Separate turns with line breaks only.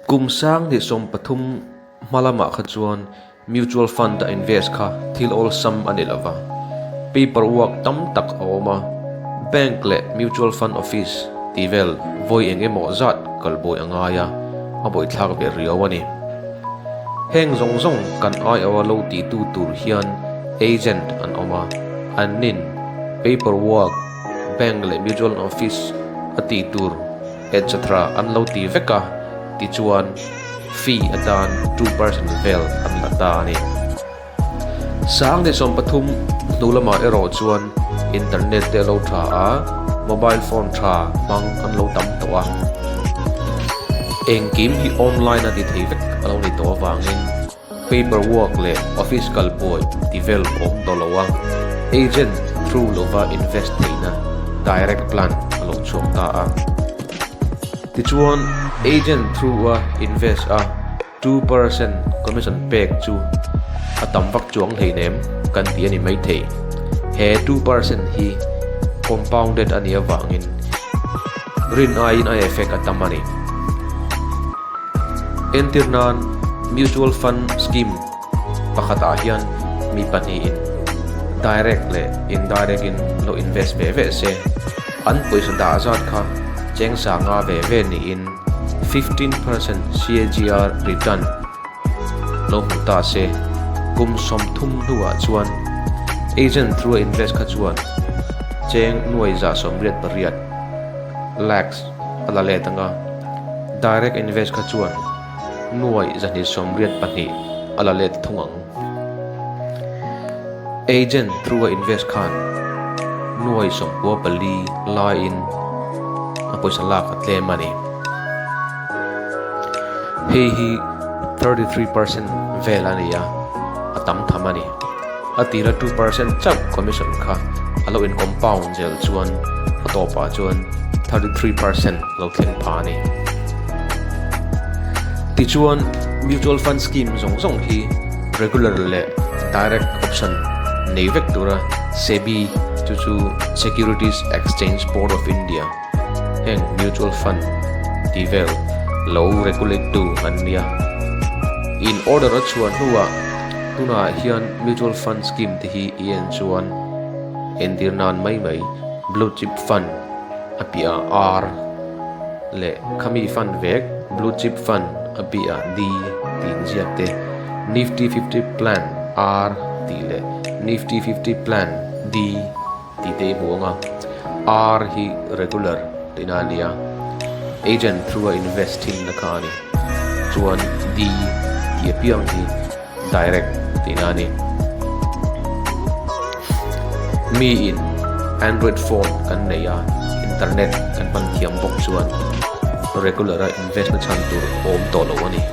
kum sang ni som pathum malama kha chuan mutual fund da invest kha thil all sum anilava paperwork tam tak awma bank le mutual fund office tivel voi enge mo zat kalboi angaya aboi thak be riawani heng zong kan ai awalo ti tu tur hian agent an oma anin paperwork bank le mutual office ati tur etc an lo ti veka ti chuan fee adan 2% vel an lata ni sang de som pathum dulama ero chuan internet te lo tha a mobile phone tha mang an lo tam towa engkim hi online ati theivek alo ni to wangin paperwork le office kal boy devel om dolowa agent through lova invest theina direct plan alo chokta a tichuan agent through invest a 2% commission pack chu atam vak chuang theinem kan ti ani mai thei he 2% hi compounded ani awangin rin a in a effect atamani entirnan mutual fund scheme pakhata hian mi pani in direct le indirect in lo invest ve se an poisa da zat kha cheng sa nga ve ni in 15% CAGR return lo ta se kum som thum nuwa chuan agent through invest kha chuan cheng nuai za som riat pariat lakhs ala le tanga direct invest kha chuan nuai zani som riat pani ala le thungang agent through invest khan nuai som po pali line apoy sa lakat le money hi 33% velania atam thamani atira 2% chak commission kha alo in compound gel chuan atopa chuan 33% lo thleng phani ti chuan mutual fund scheme zong hi regular le direct option nei vectora SEBI chu Securities Exchange Board of India heng mutual fund tivel low regulate to ania in order a chuan huwa tuna hian mutual fund scheme te hi en chuan endirnan mai blue chip fund apia r le khami fund vek blue chip fund apia d tin jiate nifty 50 plan r ti le nifty 50 plan d ti te buanga r hi regular tinania agent through investing na kani chuan d ti piang hi direct tinani mi in android phone kan neya internet kan pan thiam bok chuan regular invest na chan tur om to lo ani